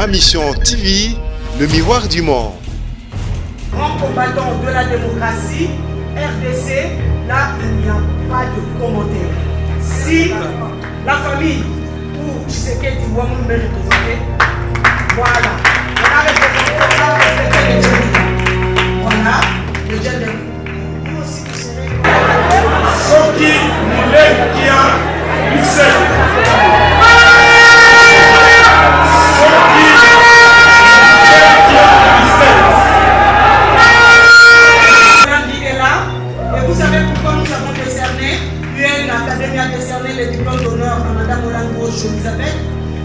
Ma Mission TV, le miroir du monde. Grand combattant de la démocratie, RDC, là il n'y a pas de commentaire. Si la famille ou Tshisekedi Ouamoun me représenter, voilà. On a représenté ça parce que c'est le gender. Voilà, le gender. Nous aussi vous serez. Soki Mulenkia Michel. Vous savez pourquoi nous avons décerné, l'Académie a décerné le diplôme d'honneur à Mme Olango Elisabeth.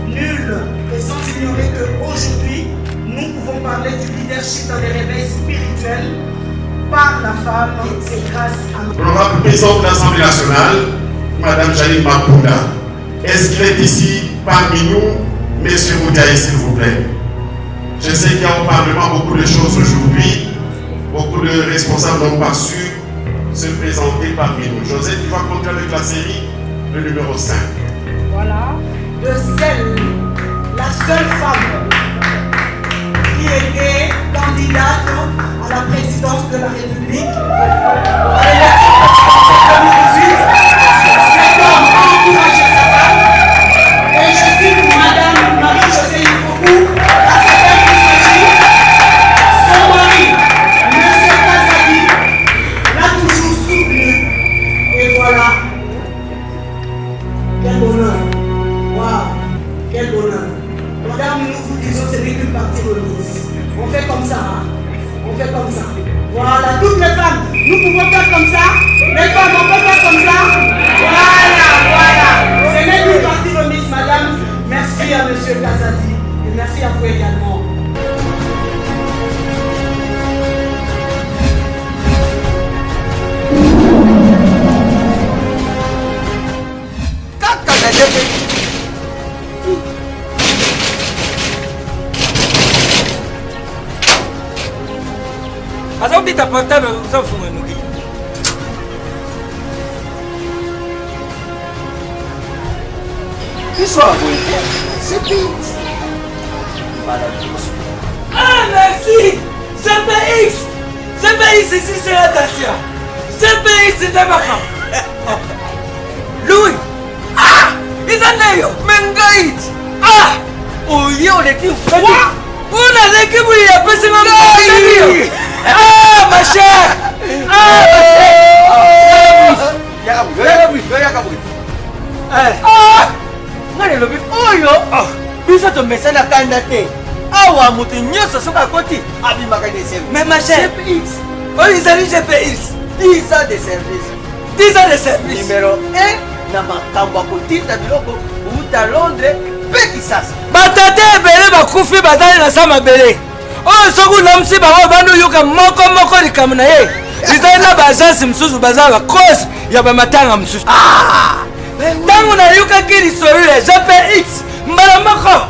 Nul et sans ignorer qu'aujourd'hui, nous pouvons parler du leadership dans les réveils spirituels par la femme. C'est grâce à nous. L'honorable présidente de l'Assemblée nationale, Mme Janine Mapunda, est-ce qu'elle est ici parmi nous, M. Moudiaï, s'il vous plaît? Je sais qu'il y a au Parlement beaucoup de choses aujourd'hui, beaucoup de responsables n'ont pas su se présenter parmi nous. José, tu vas continuer avec la série, le numéro 5. Voilà, de celle, la seule femme qui était candidate à la présidence de la République à l'élection présidentielle 2018. Cet homme a encouragé sa femme et je cite Madame Marie-Josée Ifoku, à laquelle il s'agit, son mari, M. Kazadi, l'a toujours soutenu. Et voilà. Quel bonheur. Waouh. Quel bonheur. Madame, nous vous disons, ce n'est qu'une partie remise. On fait comme ça. Hein? On fait comme ça. Voilà. Toutes les femmes, nous pouvons faire comme ça. Les femmes, on peut faire comme ça. Voilà. Voilà. Ce n'est qu'une partie remise, madame. Merci à M. Kazadi. Et merci à vous également. Azobita portable uzofunga nuki. This one will zip it. Ah merci! CPX! CPX ici c'est la Dacia. CPX c'est Tabaka. Louis! Ah! Izaneyo! Mengait! Ah! Oyo leki quoi? On a l'équipe où il y a pas ce moment. Ah ma chère! Ah ma chère! Biso to mesana kanda te. Awa mutu nyoso soka koti abimaka de service. Mais ma chère, CPX. oh ils allaient GPX. 10 ans de service. 10 ans de service. Numéro 1 na makambo kotinda biloko uta Londres pe Kisasa. Batate ebele bakufi batali na sama bele. Oh soku namsi bango bandu yuka moko likamuna ye. Izali na bajansi msusu baza ba cross ya ba matanga msusu. Tangu na yuka kili sorile GPX mbala moko.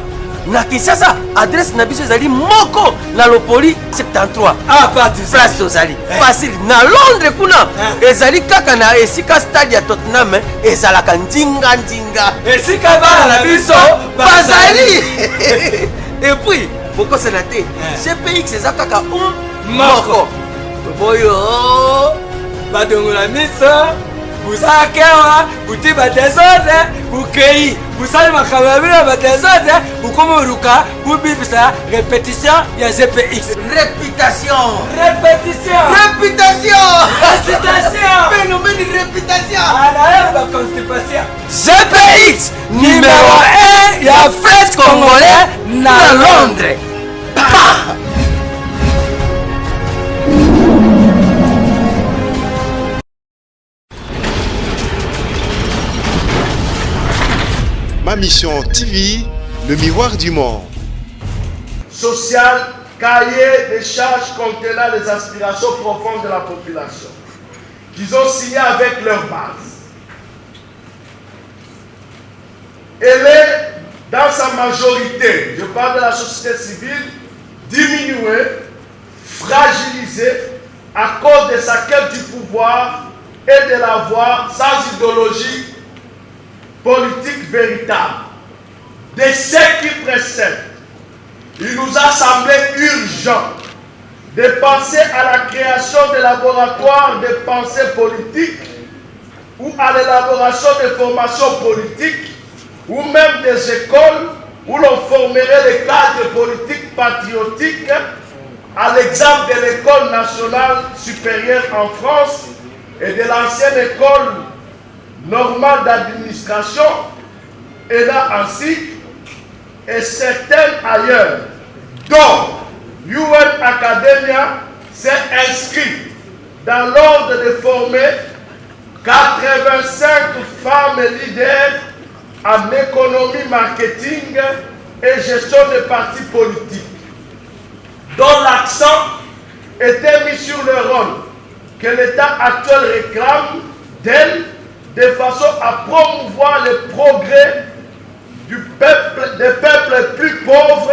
Na Kisasa adresse na biso ezali moko na Lopoli 73. Ah pas du place tozali. Facile na Londres kuna ezali kaka na esika stade ya Tottenham ezalaka ndinga. Esika bana na biso bazali. Et puis pourquoi c'est naté? CPX eza kaka moko. Boyo badongola miso busakewa butiba desordre bukei busali makamabila ba desordre bukomoruka bubibisa répétition ya GPX. Réputation. Phénomène de réputation. La constipation. GPX numéro 1 ya fête congolais na Londres. Ma Mission TV, le miroir du monde. Social, cahier des charges contenant les aspirations profondes de la population, qu'ils ont signé avec leur base. Elle est, dans sa majorité, je parle de la société civile, diminuée, fragilisée à cause de sa quête du pouvoir et de l'avoir sans idéologie politique véritable. De ce qui précède, il nous a semblé urgent de penser à la création de laboratoires de pensée politique ou à l'élaboration de formations politiques ou même des écoles où l'on formerait les cadres politiques patriotiques à l'exemple de l'École nationale supérieure en France et de l'ancienne école normale d'administration, et là ainsi, et certaines ailleurs, dont UN Academia s'est inscrit dans l'ordre de former 85 femmes leaders en économie, marketing et gestion des partis politiques, dont l'accent était mis sur le rôle que l'État actuel réclame d'elle de façon à promouvoir le progrès des peuples plus pauvres,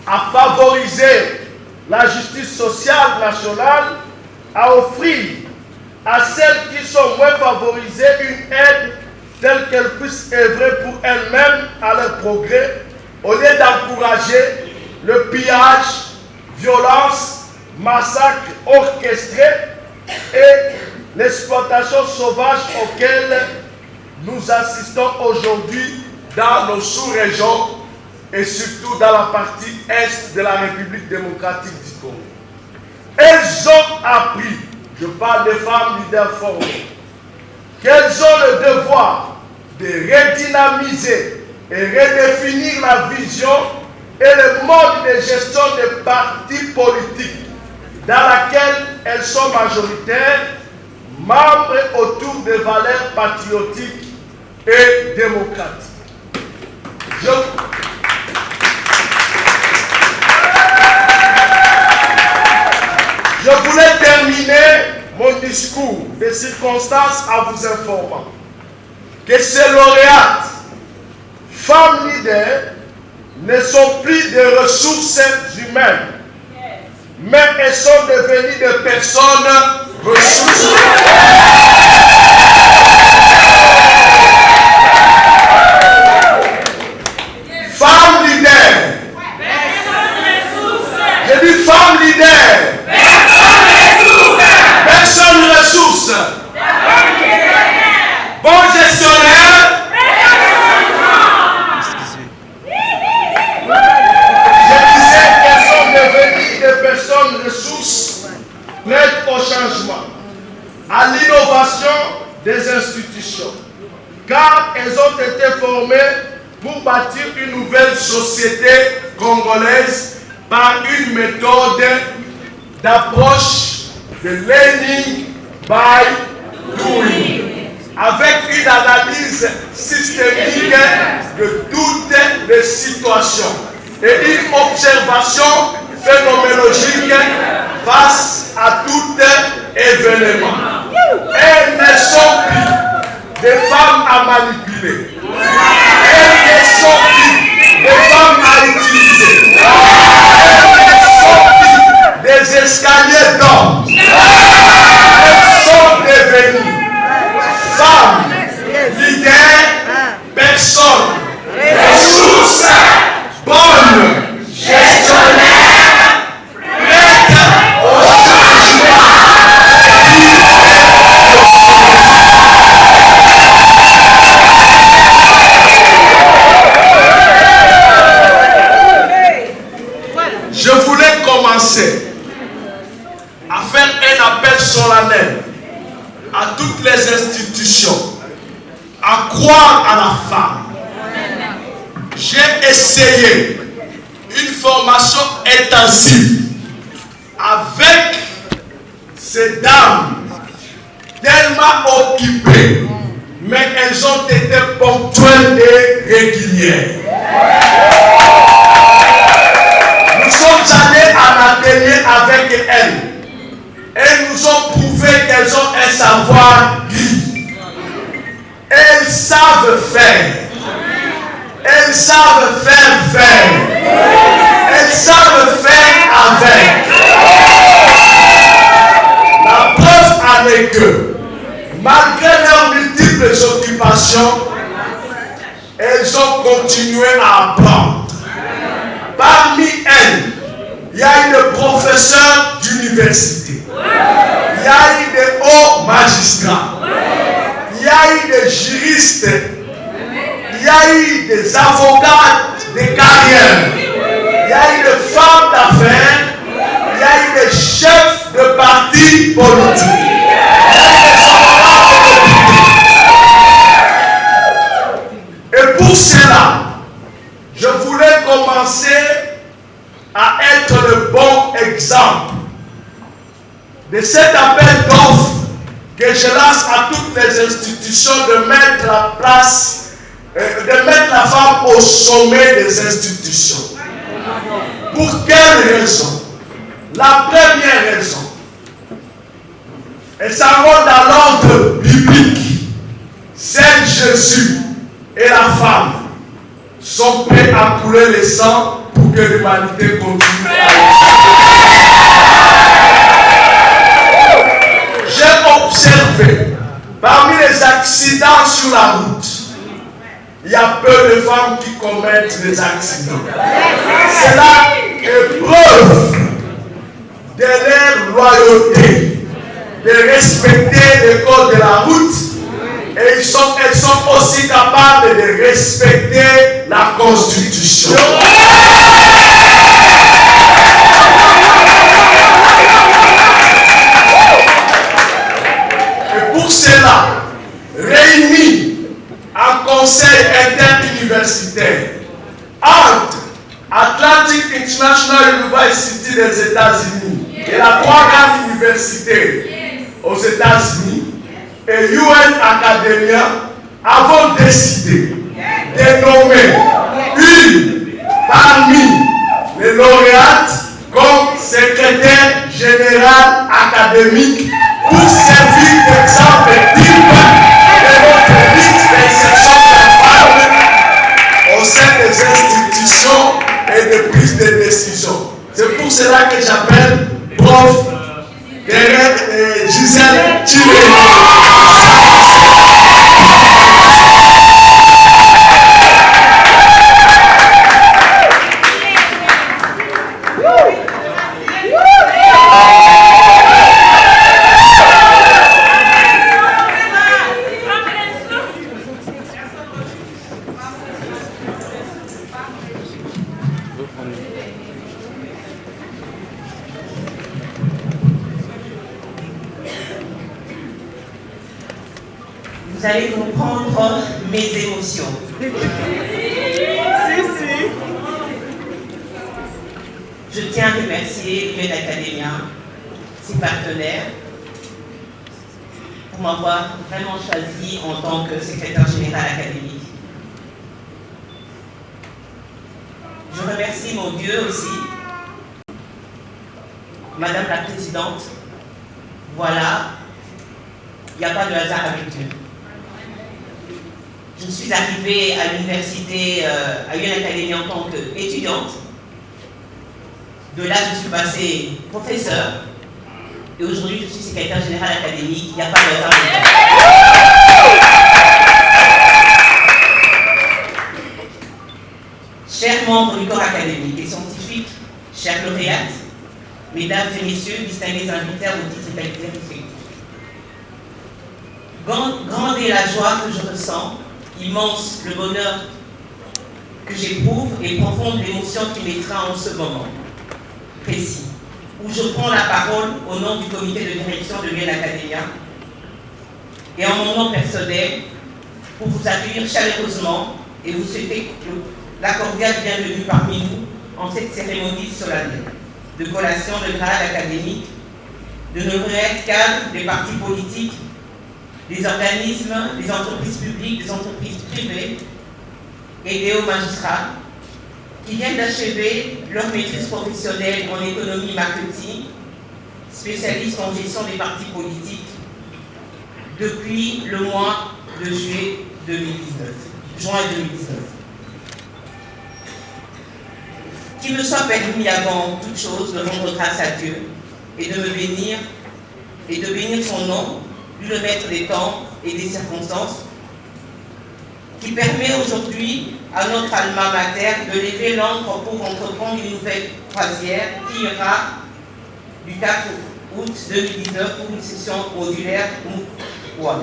à favoriser la justice sociale nationale, à offrir à celles qui sont moins favorisées une aide telle qu'elles puissent œuvrer pour elles-mêmes à leur progrès, au lieu d'encourager le pillage, violence, massacre orchestré et l'exploitation sauvage auxquelles nous assistons aujourd'hui dans nos sous-régions et surtout dans la partie est de la République démocratique du Congo. Elles ont appris, je parle des femmes leaders formées, qu'elles ont le devoir de redynamiser et redéfinir la vision et le mode de gestion des partis politiques dans laquelle elles sont majoritaires, membres autour des valeurs patriotiques et démocratiques. Je voulais terminer mon discours de circonstances en vous informant que ces lauréates, femmes leaders, ne sont plus des ressources humaines, mais elles sont devenues des personnes ressources. Femmes leaders. J'ai dit femmes leaders. Personne ressource. Bon gestionnaire. Je disais qu'elles sont devenues des personnes ressources prêtes au changement, à l'innovation des institutions, car elles ont été formées pour bâtir une nouvelle société congolaise par une méthode d'approche de learning by doing, avec une analyse systémique de toutes les situations et une observation phénoménologique face à tout événement. Elles ne sont plus des femmes à manipuler. Elles ne sont plus des femmes à utiliser. Elles ne sont plus des escaliers d'or. Elles sont devenues femmes, leaders, personnes, ressources, bonnes, gestionnaires, prêtes au changement. Je voulais commencer à faire un appel solennel à toutes les institutions à croire à la femme. J'ai essayé une formation intensive avec ces dames tellement occupées, mais elles ont été ponctuelles et régulières. Nous sommes allés en atelier avec elles. Elles nous ont prouvé qu'elles ont un savoir-vivre. Elles savent faire. Elles savent faire. Elles savent faire avec. La preuve en est que, malgré leurs multiples occupations, elles ont continué à apprendre. Parmi elles, il y a eu des professeurs d'université. Il y a eu des hauts magistrats. Il y a eu des juristes. Il y a eu des avocats de carrière. Il y a eu des femmes d'affaires. Il y a eu des chefs de partis politiques. Il y a eu des honorables députés. Et pour cela, je voulais commencer à être le bon exemple de cet appel d'offres que je lance à toutes les institutions de mettre la place, de mettre la femme au sommet des institutions. Pour quelle raison? La première raison, et ça rentre dans l'ordre biblique, c'est Jésus et la femme sont prêts à couler le sang pour que l'humanité continue à exister. J'ai observé parmi les accidents sur la route, il y a peu de femmes qui commettent des accidents. Cela est preuve de leur loyauté, de respecter les codes de la route, et elles sont aussi capables de respecter la Constitution. Et pour cela, réunis en conseil interuniversitaire entre Atlantic International University des États-Unis et la 3 grandes universités aux États-Unis et UN Academia avons décidé de nommer une parmi les lauréates comme secrétaire général académique pour servir d'exemple type de notre liste d'insertion des femmes au sein des institutions et de prise de décision. C'est pour cela que j'appelle prof. Gisèle Chile. Vous allez comprendre mes émotions. Je tiens à remercier UN Academia, ses partenaires, pour m'avoir vraiment choisi en tant que secrétaire général académique. Je remercie mon Dieu aussi, Madame la Présidente. Voilà, il n'y a pas de hasard avec Dieu. Je suis arrivée à l'université, à UN Academia en tant qu'étudiante. De là, je suis passée professeur. Et aujourd'hui, je suis secrétaire général académique. Il n'y a pas de hasard. Chers membres du corps académique et scientifique, chers lauréates, mesdames et messieurs, distingués invités à vos titres et qualités respectifs. Grande est la joie que je ressens, immense le bonheur que j'éprouve et profonde l'émotion qui m'étreint en ce moment précis, où je prends la parole au nom du comité de direction de l'UN Academia et en mon nom personnel pour vous accueillir chaleureusement et vous souhaiter la cordiale bienvenue parmi nous en cette cérémonie solennelle de collation de grade académique de nos réels cadres des partis politiques, des organismes, des entreprises publiques, des entreprises privées et des hauts magistrats qui viennent d'achever leur maîtrise professionnelle en économie marketing, spécialistes en gestion des partis politiques depuis le mois de juin 2019. Qu'il me soit permis avant toute chose de rendre grâce à Dieu et de me bénir et de bénir son nom, lui le maître des temps et des circonstances, qui permet aujourd'hui à notre alma mater de lever l'ancre pour entreprendre une nouvelle croisière qui ira du 4 août 2019 pour une session modulaire MOOC.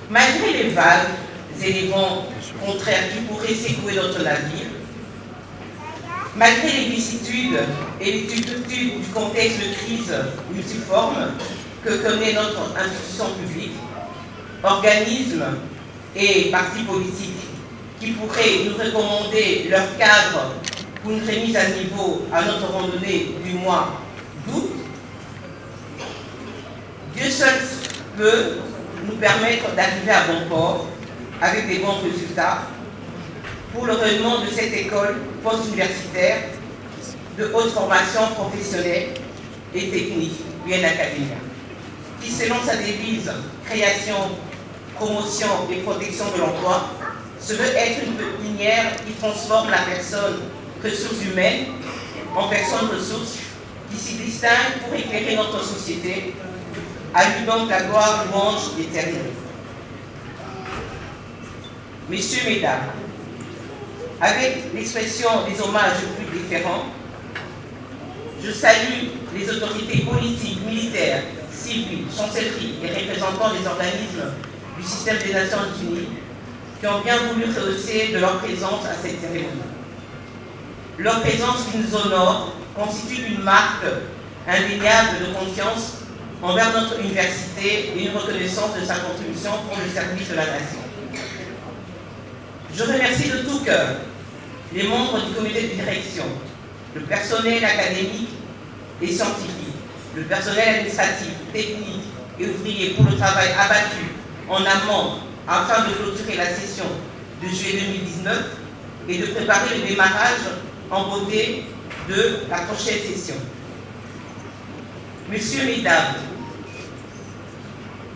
Malgré les vagues et les vents contraires qui pourraient secouer notre navire, malgré les vicissitudes et les turpitudes du contexte de crise multiforme que connaît notre institution publique, organismes et partis politiques qui pourraient nous recommander leur cadre pour une remise à niveau à notre randonnée du mois d'août, Dieu seul peut nous permettre d'arriver à bon port avec des bons résultats pour le rayonnement de cette école post-universitaire de haute formation professionnelle et technique, bien Academia, qui selon sa devise création, promotion et protection de l'emploi, se veut être une pépinière qui transforme la personne ressources humaines en personne ressources qui s'y distingue pour éclairer notre société, à lui donc la gloire, louange éternelle. Messieurs, mesdames, avec l'expression des hommages plus différents, je salue les autorités politiques, militaires, civiles, chancelleries et représentants des organismes du système des Nations Unies qui ont bien voulu rehausser de leur présence à cette cérémonie. Leur présence qui nous honore constitue une marque indéniable de confiance envers notre université et une reconnaissance de sa contribution pour le service de la nation. Je remercie de tout cœur les membres du comité de direction, le personnel académique et scientifique, le personnel administratif, technique et ouvrier pour le travail abattu en amont afin de clôturer la session de juillet 2019 et de préparer le démarrage en beauté de la prochaine session. Messieurs, mesdames,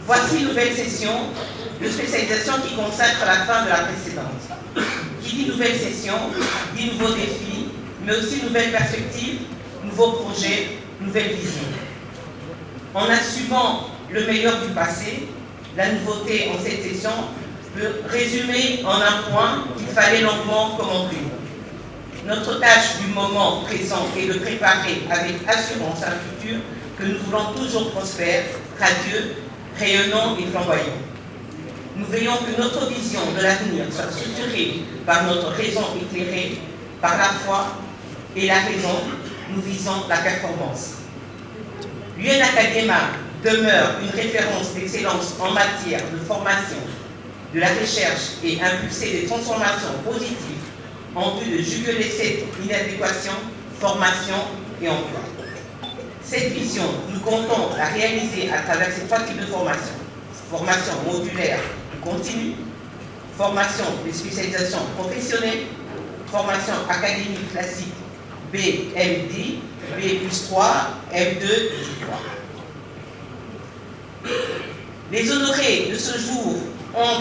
voici une nouvelle session de spécialisation qui consacre la fin de la précédente. Qui dit nouvelle session, dit nouveaux défis, mais aussi nouvelles perspectives, nouveaux projets, nouvelles visions. En assumant le meilleur du passé, la nouveauté en cette session peut résumer en un point qu'il fallait longuement commenter. Notre tâche du moment présent est de préparer avec assurance un futur que nous voulons toujours prospère, radieux, rayonnant et flamboyant. Nous veillons que notre vision de l'avenir soit structurée par notre raison éclairée, par la foi et la raison, nous visons la performance. L'UN Academia demeure une référence d'excellence en matière de formation, de la recherche et impulser des transformations positives en vue de juguler cette inadéquation, formation et emploi. Cette vision, nous comptons la réaliser à travers ces trois types de formation. Formation modulaire continue, formation de spécialisation professionnelle, formation académique classique BMD, B+3, M2, D3. Les honorés de ce jour ont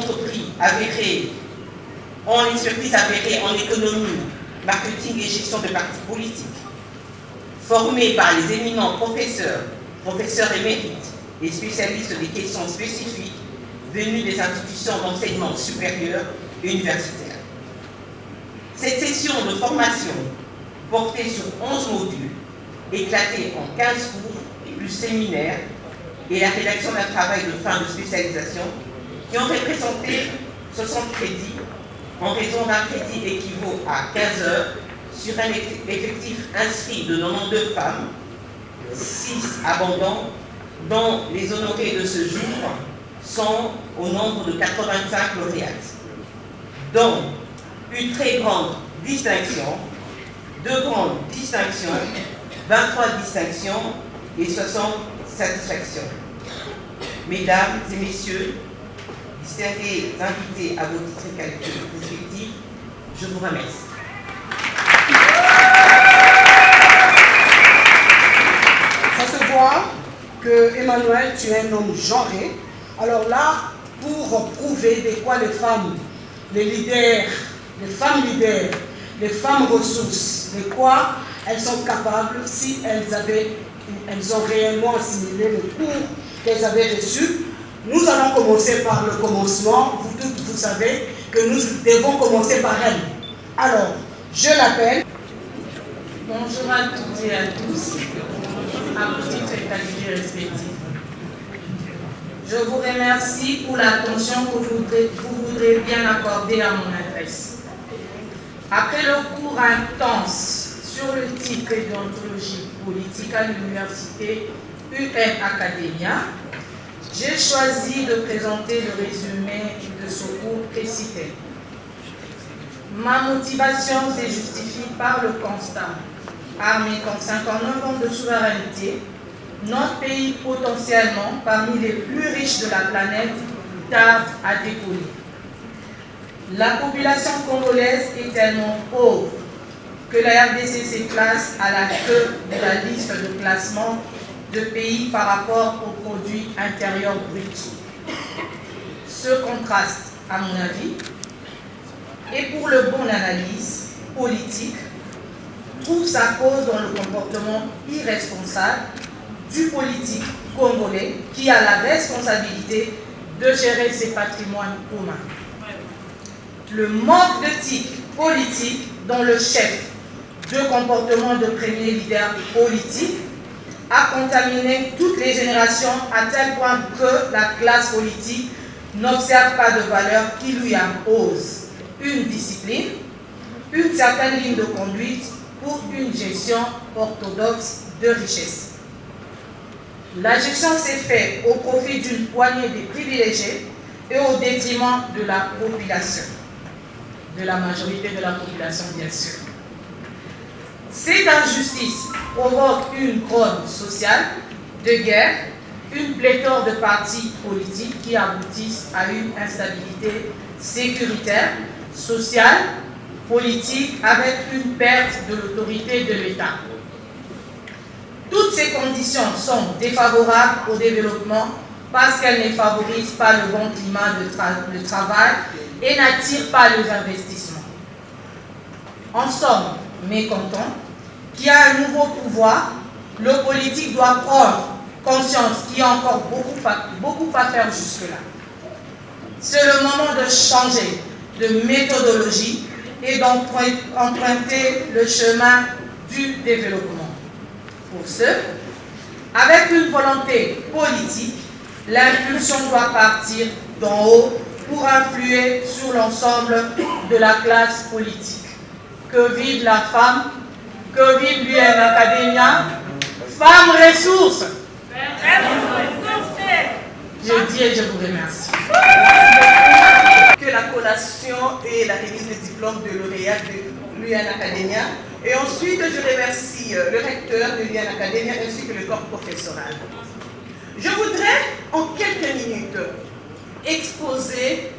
l'expertise avérée en économie, marketing et gestion de partis politiques, formés par les éminents professeurs émérites et spécialistes des questions spécifiques venus des institutions d'enseignement supérieur et universitaire. Cette session de formation portée sur 11 modules, éclatés en 15 cours, plus séminaires, et la rédaction d'un travail de fin de spécialisation qui ont représenté 60 crédits en raison d'un crédit équivaut à 15 heures sur un effectif inscrit de 92 femmes, 6 abondants, dont les honorés de ce jour sont au nombre de 85 lauréates, dont une très grande distinction, 2 grandes distinctions, 23 distinctions et 60 satisfactions. Mesdames et messieurs, distingués invités à vos titres respectifs, je vous remercie. Ça se voit que, Emmanuel, tu es un homme genré. Alors là, pour prouver de quoi les femmes, les leaders, les femmes leaders, les femmes ressources, de quoi elles sont capables si elles ont réellement assimilé le cours qu'elles avaient reçu, Nous allons commencer par le commencement. Vous toutes, vous savez que nous devons commencer par elle. Alors, je l'appelle. Bonjour à toutes et à tous, à vos titres et qualités respectifs. Je vous remercie pour l'attention que vous voudrez bien accorder à mon adresse. Après le cours intense sur le titre de déontologie politique à l'université UM Academia, j'ai choisi de présenter le résumé de ce cours précité. Ma motivation se justifie par le constat, armé comme 59 ans de souveraineté, notre pays potentiellement parmi les plus riches de la planète tarde à décoller. La population congolaise est tellement pauvre que la RDC se classe à la queue de la liste de classement de pays par rapport au produit intérieur brut. Ce contraste, à mon avis, et pour le bon analyse politique, trouve sa cause dans le comportement irresponsable du politique congolais qui a la responsabilité de gérer ses patrimoines communs. Le manque d'éthique politique dont le chef de comportement de premier leader politique a contaminé toutes les générations à tel point que la classe politique n'observe pas de valeurs qui lui imposent une discipline, une certaine ligne de conduite pour une gestion orthodoxe de richesse. La gestion s'est faite au profit d'une poignée de privilégiés et au détriment de la population, de la majorité de la population bien sûr. Cette injustice provoque une grogne sociale, de guerre, une pléthore de partis politiques qui aboutissent à une instabilité sécuritaire, sociale, politique, avec une perte de l'autorité de l'État. Toutes ces conditions sont défavorables au développement parce qu'elles ne favorisent pas le bon climat de travail et n'attirent pas les investissements. En somme, mécontent, qu'il y a un nouveau pouvoir, le politique doit prendre conscience qu'il y a encore beaucoup à faire jusque-là. C'est le moment de changer de méthodologie et d'emprunter le chemin du développement. Pour ce, avec une volonté politique, l'impulsion doit partir d'en haut pour influer sur l'ensemble de la classe politique. Que vive la femme, que vive l'UM Academia, femme ressources. Je dis et je vous remercie. Que la collation et la remise des diplômes de lauréat de l'UM Academia. Et ensuite, je remercie le recteur de l'UM Academia ainsi que le corps professoral. Je voudrais, en quelques minutes, exposer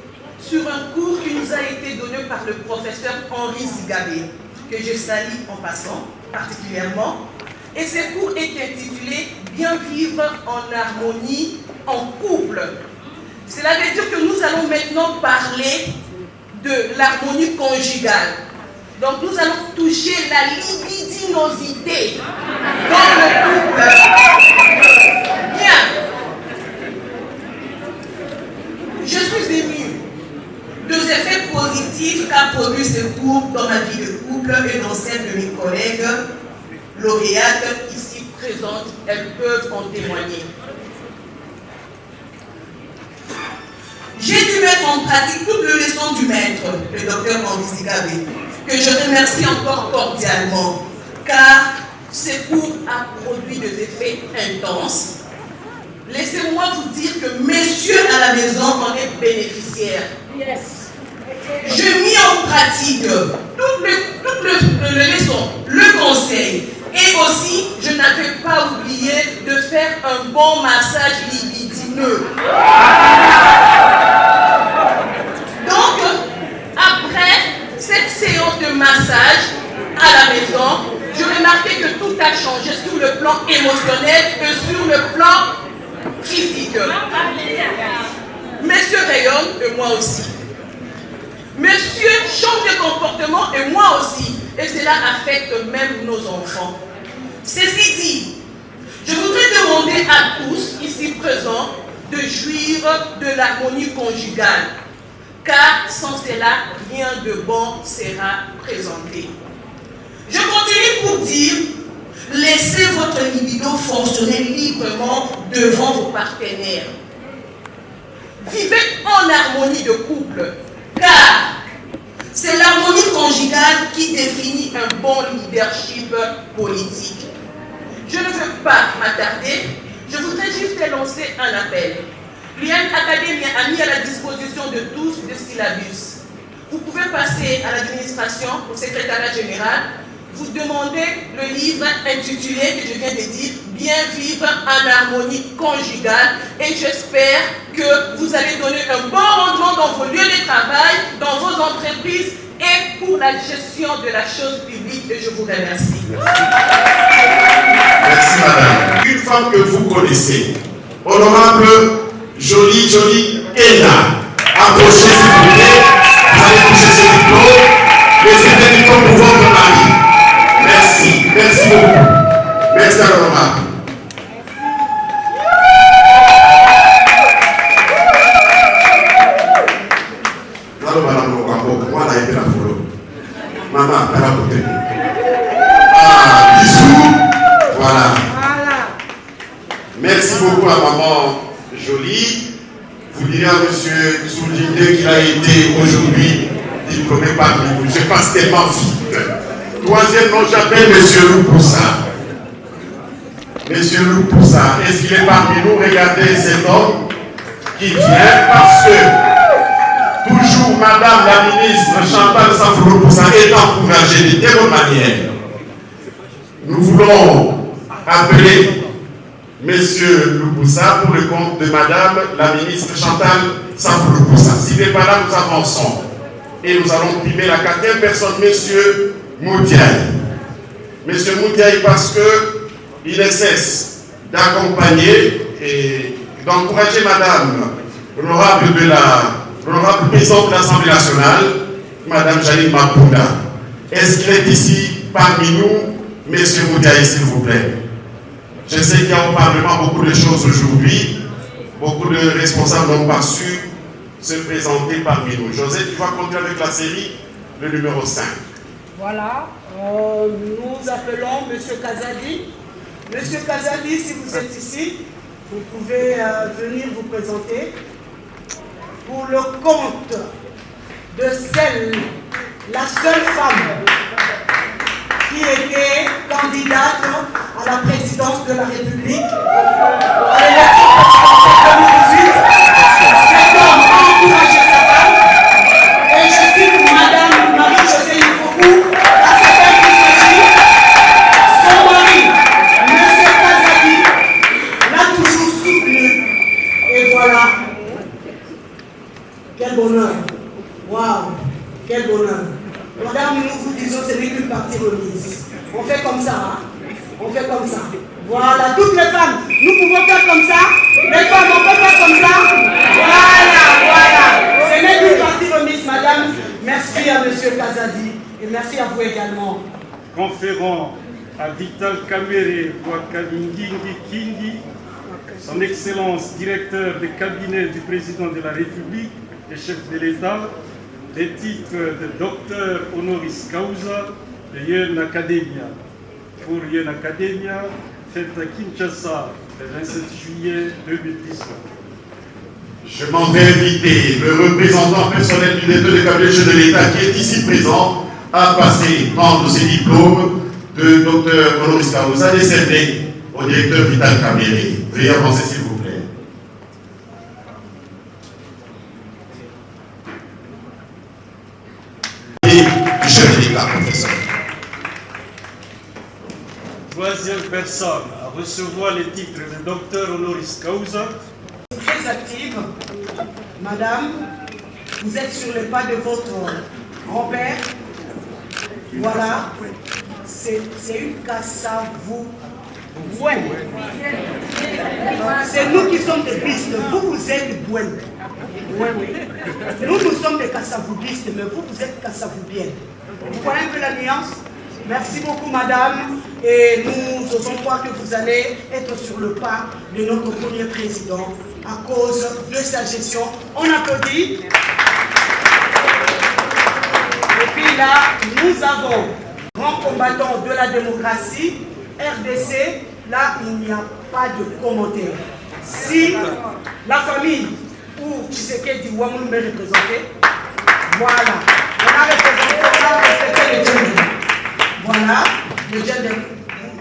sur un cours qui nous a été donné par le professeur Henri Zigabé, que je salue en passant particulièrement. Et ce cours est intitulé « Bien vivre en harmonie, en couple ». Cela veut dire que nous allons maintenant parler de l'harmonie conjugale. Donc nous allons toucher la libidinosité dans le couple. Bien. Je suis émue des effets positifs qu'a produit ce cours dans ma vie de couple et dans celle de mes collègues lauréates ici présentes. Elles peuvent en témoigner. J'ai dû mettre en pratique toutes les leçons du maître, le docteur Henri Zigabé, que je remercie encore cordialement, car ce cours a produit des effets intenses. Laissez-moi vous dire que messieurs à la maison en est bénéficiaires. Yes. Je mis en pratique toutes les leçons, le conseil, et aussi je n'avais pas oublié de faire un bon massage libidineux. Donc, après cette séance de massage à la maison, je remarquais que tout a changé sur le plan émotionnel et sur le plan physique. Monsieur rayonne et moi aussi. Monsieur change de comportement et moi aussi. Et cela affecte même nos enfants. Ceci dit, je voudrais demander à tous ici présents de jouir de l'harmonie conjugale, car sans cela, rien de bon sera présenté. Je continue pour dire, laissez votre libido fonctionner librement devant vos partenaires. Vivez en harmonie de couple, car c'est l'harmonie conjugale qui définit un bon leadership politique. Je ne veux pas m'attarder, je voudrais juste lancer un appel. L'UN Academia a mis à la disposition de tous le syllabus. Vous pouvez passer à l'administration, au secrétariat général, vous demandez le livre intitulé, que je viens de dire, Bien vivre en harmonie conjugale, et j'espère que vous allez donner un bon rendement dans vos lieux de travail, dans vos entreprises et pour la gestion de la chose publique, et je vous remercie. Merci madame. Une femme que vous connaissez, honorable Jolie Ella, approchez s'il vous plaît, vous allez toucher ce diplôme, laissez le diplôme pour votre mari. Merci beaucoup. Merci à l'honorable. Alors madame Lokambo, moi là, il y a la photo. Maman, à la côté. Ah, bisous. Voilà. Merci beaucoup à maman Jolie. Vous direz à monsieur Soudine qu'il a été aujourd'hui diplômé parmi vous. Je passe tellement vite. Troisième nom, j'appelle monsieur Loupoussa. Monsieur Loupoussa, est-ce qu'il est parmi nous? Regardez cet homme qui vient parce que toujours madame la ministre Chantal Safou Loupoussa est encouragée de telle manière. Nous voulons appeler monsieur Loupoussa pour le compte de madame la ministre Chantal Safou Loupoussa. S'il n'est pas là, nous avançons. Et nous allons primer la quatrième personne, monsieur Moutiaï. Monsieur Moutiaï, parce qu'il ne cesse d'accompagner et d'encourager madame l'honorable présidente de l'Assemblée nationale, madame Janine Mapunda. Est-ce qu'il est ici parmi nous, monsieur Moutiaï, s'il vous plaît? Je sais qu'il y a au Parlement beaucoup de choses aujourd'hui, beaucoup de responsables n'ont pas su se présenter parmi nous. José, tu vas continuer avec la série, le numéro 5. Voilà, nous appelons M. Kazadi. M. Kazadi, si vous êtes ici, vous pouvez venir vous présenter pour le compte de la seule femme qui était candidate à la présidence de la République à l'élection présidentielle 2018. Cet homme a encouragé sa femme et je cite Madame Marie-Josée Ifokou, à cette qu'il s'agit, son mari, M. Kazadi, l'a toujours soutenu. Et voilà. Quel bonheur. Waouh, quel bonheur. Madame, nous vous disons, ce n'est qu'une partie remise. On fait comme ça, hein? On fait comme ça. Voilà, toutes les femmes, nous pouvons faire comme ça. Les femmes, on peut faire comme ça. Voilà. Ce n'est qu'une partie remise, madame. Merci à M. Kazadi et merci à vous également. Conférant à Vital Kamere Wakamindingi Kingi, son Excellence directeur du cabinet du président de la République et chef de l'État, les titres de docteur honoris causa de Yen Academia. Pour Yen Academia, fête à Kinshasa le 27 juillet 2019. Je m'en vais inviter le représentant personnel du directeur de cabinet de l'État qui est ici présent à passer prendre ses diplômes de docteur honoris causa décerné au directeur Vital Kamere. Veuillez avancer s'il vous plaît. Troisième personne à recevoir les titres de docteur honoris causa. Très active, madame, vous êtes sur les pas de votre grand-père. Voilà, c'est une Kassavou. Ouais. C'est nous qui sommes des pistes, vous êtes Bouenne. Oui. Nous sommes des Kassavoubistes, mais vous êtes Kassavoubiennes. Vous voyez un peu la nuance? Merci beaucoup, madame. Et nous osons croire que vous allez être sur le pas de notre premier président à cause de sa gestion. On applaudit. Et puis là, nous avons grand combattant de la démocratie, RDC. Là, il n'y a pas de commentaire. Si la famille où Tshisekedi Ouamoulou est représenté, voilà, on a représenté, on a respecté le gender. Voilà, le gender.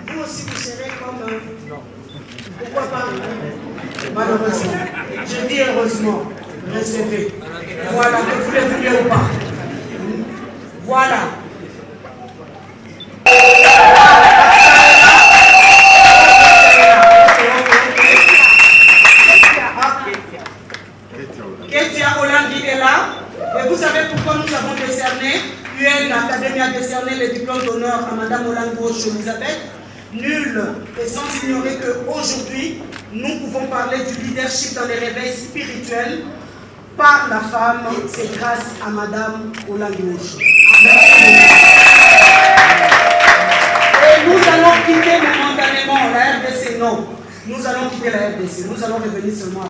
Vous aussi, vous serez comme... Non. Pourquoi pas? Malheureusement. Je dis heureusement. Recevez. Voilà, que vous le voulez ou pas. Voilà. Ketia Olandi est là. Et vous savez pourquoi nous avons décerné, UN Académie a décerné le diplôme d'honneur à Madame Olango Elisabeth. Nul et sans ignorer qu'aujourd'hui, nous pouvons parler du leadership dans les réveils spirituels par la femme. C'est grâce à Madame Olango. Et nous allons quitter momentanément la RDC. Non, nous allons quitter la RDC. Nous allons revenir seulement.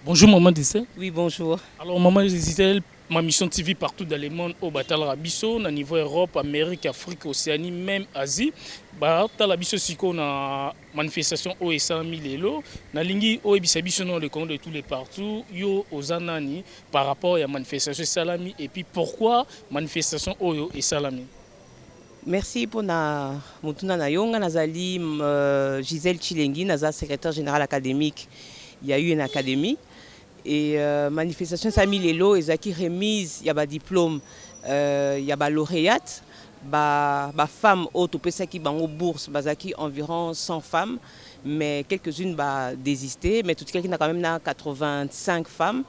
Bonjour Maman Dissé. Oui, bonjour. Alors Maman Dissé, ma mission TV partout dans le monde au Batal Rabiso, au niveau Europe, Amérique, Afrique, Océanie, même Asie. Batal Rabiso siko na manifestation au Esami lelo, na lingi au Ebisabiso dans le Congo de tous les partout, yo ozanani par rapport à la manifestation Salami et puis pourquoi manifestation au Salami. Merci pour na mutuna na yonga nazali Gisèle Chilengi, naza secrétaire général académique. Il y a eu une académie. Et manifestation Sami Lelo, ils ont remise, il y a des diplômes, il y a des lauréates, des femmes autopesa qui ont bourse, qui environ 100 femmes, mais quelques-unes ont désisté, mais tout cas qui a quand même 85 femmes.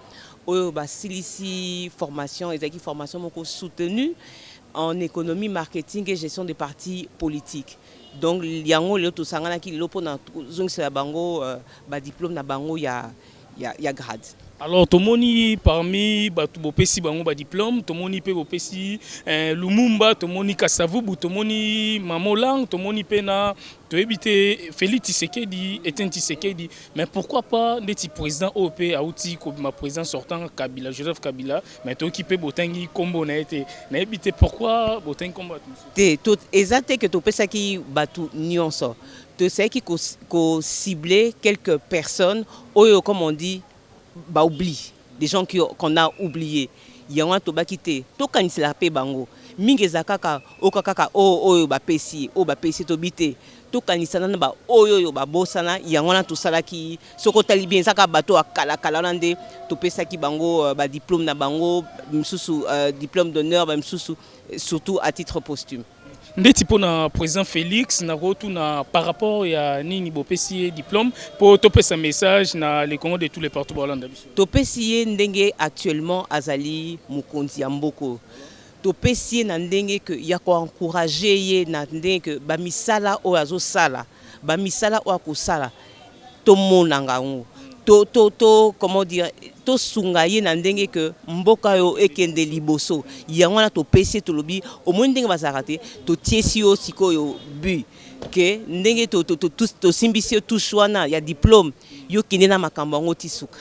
Ici, formation, ils ont formation soutenue en économie, marketing et gestion des partis politiques. Donc, il y a un tout ça qui diplôme na bango ya grade. Alors, tomoni parmi bopesi bango ba diplôme, tomoni pe bopesi Lumumba, tomoni Kasavubu, tomoni Mamolang, tomoni pena to éviter Félix Tshisekedi, Etienne Tshisekedi, mais pourquoi pas des présidents OP Aouti comme ma président sortant Kabila, Joseph Kabila, mais to occupé botangi combo na été. Na éviter pourquoi botangi combo tout exact que to pesa ki batu nyonso. To c'est qui ko cibler quelques personnes oyo comme on dit ba oubli des gens qu'on a oubliés. Il y a un toba quitté to kanisi la pe bango mingi zakaka okakaka oyo ba pesi tobité to kanisa na ba oyo ba bosana yangona to salaki soko tali bien saka bato akala kala nande to pesa ki bango ba diplôme na bango msusu diplôme d'honneur ba msusu surtout à titre posthume. Ndeti pona président Félix na rotuna par rapport ya nini bopesi diplôme pour topesa message na les Congo de tous les partout Hollande biso. Topesi ndenge actuellement azali mukonzi ya mboko. Topesi na ndenge que ya ko encourager ye na ndenge que ba misala o azo sala, ba misala o akosala to monanga ngo. To comment dire to sunga ye na ndenge que mboka yo ekende liboso yango na to pesi to lobi au moins ndenge bazarate to tiesi yo sikoyo bu que ndenge to simbisi to shwana ya diplôme yo kinde na makambo ngo tisuka.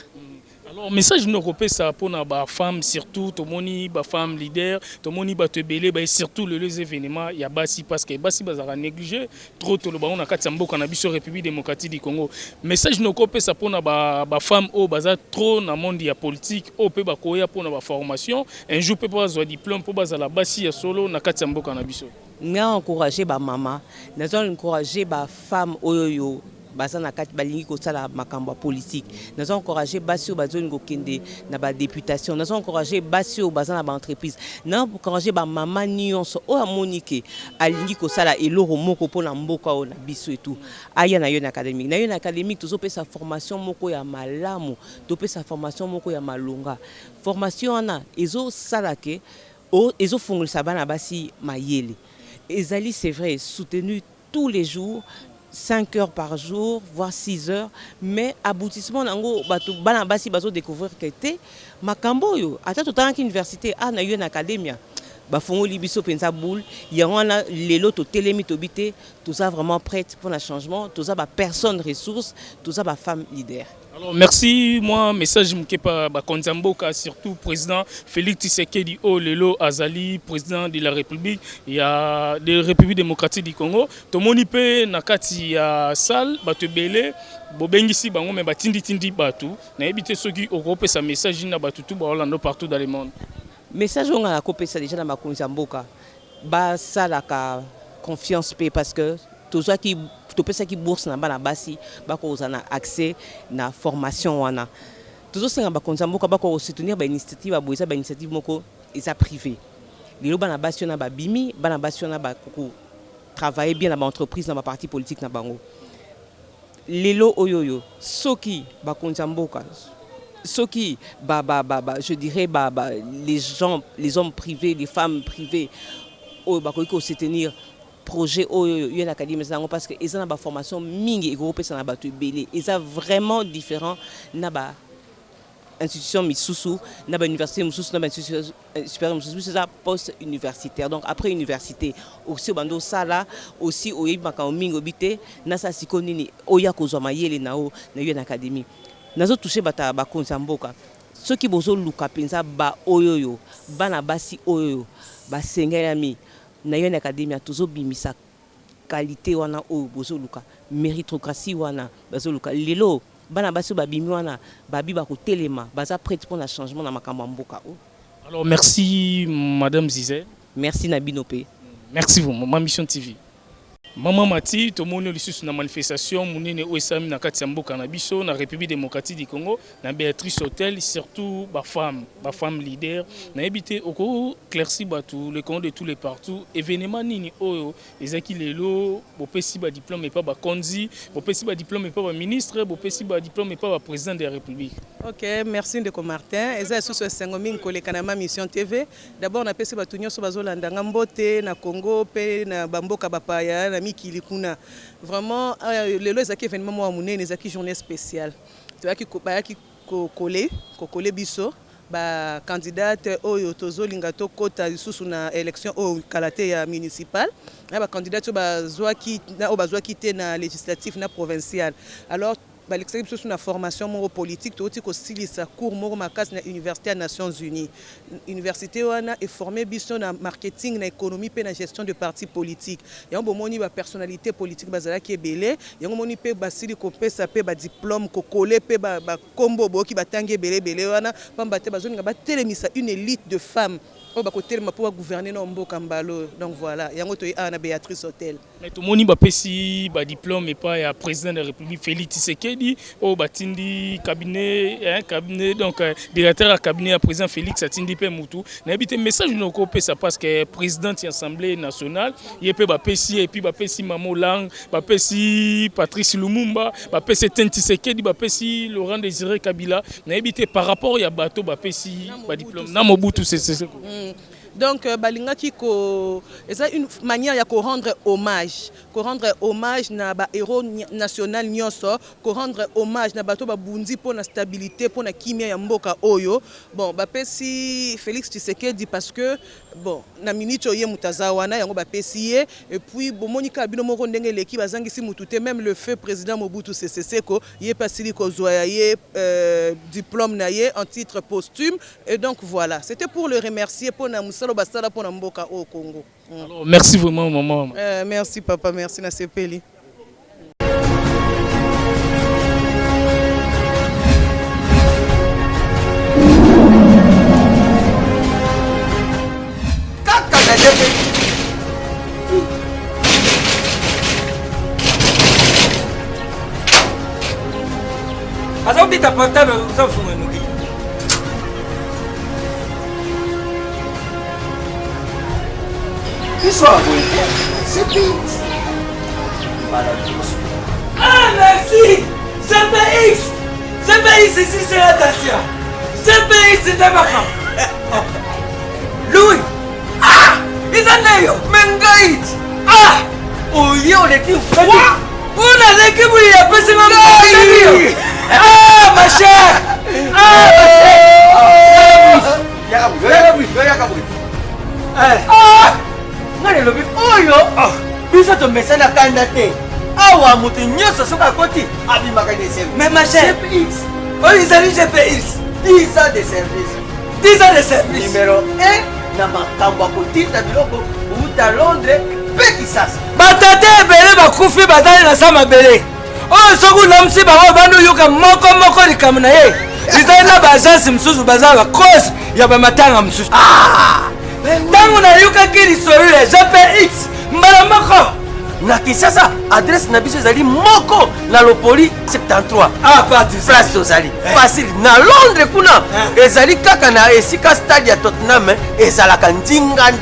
Alors message nous repère pour na ba femme surtout to moni ba femme leader to moni ba te belé ba surtout les événements ya basi parce que basi bazara négliger trop to le ba on a kati mboka na biso République démocratique du Congo. Message nous repère pour na ba femme au baza trop na monde ya politique au pe ba koya pour na ba formation un jour peut pas avoir diplôme pour bazala basi ya solo na kati mboka na biso. Nga encourager ba mama, na encourager ba femme oyo bazana kati balingi ko sala makambo politique nous encourager basi bazoni ko kende na ba députation nous encourager basi bazana ba entreprise nous encourager ba mama nyonso o amonike alingi ko sala eloro moko pona mboka o na biso et tout aya na yo na académique tozo pesa formation moko ya malamu to pesa formation moko ya malonga formation ana ezo sala ke o ezo fungulisa bana basi mayele ezali c'est vrai soutenu tous les jours 5 heures par jour, voire 6 heures, mais aboutissement nango batu bana basi bazo découvrir que te makambo yo ata to tanki université a na yo na academia ba fongo libiso pensa boule ya wana lelo to telemi to bité tout ça vraiment prête pour le changement tout ça ba personne ressource tout ça ba femme leader. Alors merci, moi message mkepa ba Konzamboka surtout président Félix Tshisekedi Lelo Azali président de la République ya de République démocratique du Congo to moni pe nakati ya salle bato belé bobengisi bango me batindi batu na ebité soki okopesa message na batu tout ba Hollande partout dans le monde. Message on a kopesa déjà na Konzamboka ba sala ka confiance pe parce que tout ça qui topesa ki bourse na bana basi bako uzana accès na formation wana toujours senga bakonzamboka bako soutenir ba initiative aboisa ba initiative moko eza privé lelo bana basi na ba bimi bana basi na ba koko travailler bien na ba entreprise na ba parti politique na bango lelo oyoyo soki bakonzamboka soki je dirais les hommes privés les femmes privées o bako ko soutenir projet au l'académie parce que ils ont une formation mingi et ça na ba belé ils sont vraiment différent na ba institution misusu na ba université misusu na ba institution supérieure misusu c'est ça post universitaire donc après université aussi bando sala aussi au yibaka mingi obité na sa sikonini oya kozwa mayele nao na yo na académie nazo toucher bata ba Konzamboka ceux qui bozo luka penza ba oyoyo bana basi oyoyo ba sengelami na yo na académie tozo bimisa qualité wana o bozo luka méritocratie wana bazo luka lelo bana basi ba bimi wana babi ba ko telema baza prête pour le changement na makambo mboka o. Alors merci madame Zizé. Merci Nabinope. Merci vous ma mission TV. Maman Mati, tout le monde est na manifestation, munene OSM na kati mboka na biso na République démocratique du Congo, na Béatrice Hôtel surtout ba femme leader, na habité oko clairci batu le Congo de tous les partout, événement nini oyo, ezaki lelo, bo pesi ba diplôme et pas ba konzi, bo pesi ba diplôme et pas ba ministre, bo pesi ba diplôme et pas ba président de la République. OK, merci Ndeko Martin. Eza sous ce sengomi koleka na ma mission TV. D'abord na pesi batu nyonso bazolanda mbote na Congo pe na bamboka bapaya mikili kuna vraiment lelo ezaki événement mo amunene ezaki journée spéciale toyaki kokole biso ba candidate oyo tozolinga to kota lisusu na élection o kalate ya municipal na ba candidate bazwaki te na législatif na provincial alors balexaki biso na formation moko politique toti ko silisa cours moko makasi na université des Nations Unies université wana est formé biso na marketing na économie pe na gestion de partis politiques yango bomoni ba personnalité politique bazalaki ebele yango moni pe basili ko pesa pe ba diplôme ko coller pe ba kombo boki batangi ebele wana pamba te bazoninga ba telemisa une élite de femmes o ba ko telema pour gouverner na mboka mbalo donc voilà yango to na Béatrice Hôtel mais tout moni ba pesi ba diplôme et pas ya président de la République Félix Tshisekedi au batindi cabinet donc directeur à cabinet à président Félix atindi pe mutu na habité message no ko pesa parce que président de l'Assemblée nationale il peut ba pesi et puis ba pesi Mamo Lang ba pesi Patrice Lumumba ba pesi Tshisekedi ba pesi Laurent Désiré Kabila na habité par rapport ya bato ba pesi ba diplôme na Mobutu c'est donc balingaki ko eza une manière ya ko rendre hommage na ba héros national nyonso ko rendre hommage na bato ba bundi pour la stabilité pour na kimia ya mboka oyo bon ba pesi Félix Tshisekedi parce que bon na minito ye mutazawana yango ba pesi ye et puis bomonika bino moko ndenge leki bazangisi mutute même le feu président Mobutu Sese Seko ye pasili ko zoya ye diplôme na ye en titre posthume et donc voilà c'était pour le remercier pour na musalo basala pour na mboka au Congo. Alors merci vraiment maman. Merci papa, merci na sepeli. ta portable usafunga nuki. Histoire, c'est vite. Ah, merci! CPX! CPX ici, c'est la Dacia. CPX, c'est un macan. Louis! Ah! Ils en ont Mengaït! Ah! Oh, yo, l'équipe. Quoi? On a l'équipe où il y a pas si mal. Ah, ma chère! Ah, ma chère! Ah! Ngale lobi oyo biso tomesana kanda te awa moto nyonso soki akoti abimaka ne service. Mais ma chère, GPX oyo ezali GPX 10 ans de service. 10 ans de service. Numéro 1 na makambo ya kotinda biloko outa Londres mpe Kisasa. Batate ebele bakufi batali na sa mabele oyo soki olamusi bango bandi oyoka moko likambo na ye ezali na baagence mosusu baza bakosi ya bamatanga mosusu. Ntango nayokaki lisolo ya GPX mbala moko na Kisasa adresse na biso ezali moko na Lopoli 73. Ah, pas du place tozali facile na Londres kuna ezali kaka na esika stade ya Tottenham ezalaka ndinga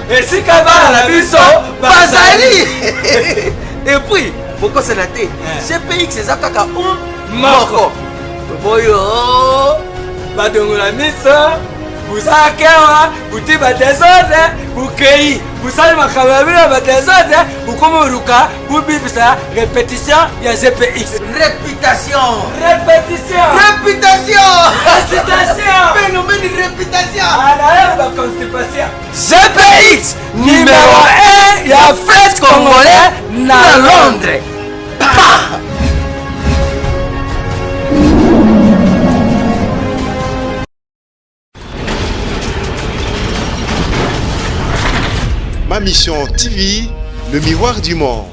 esika bana na biso bazali et puis bokosana te GPX eza kaka moko boyo badongola miso buzakewa buti badesordre bukei busali makambo ya bino badesordre bukomoruka bubibisa répétition ya GPX. Réputation. Phénomène de réputation. GPX numéro 1 ya fête congolais na Londres. Ma mission TV, le miroir du monde.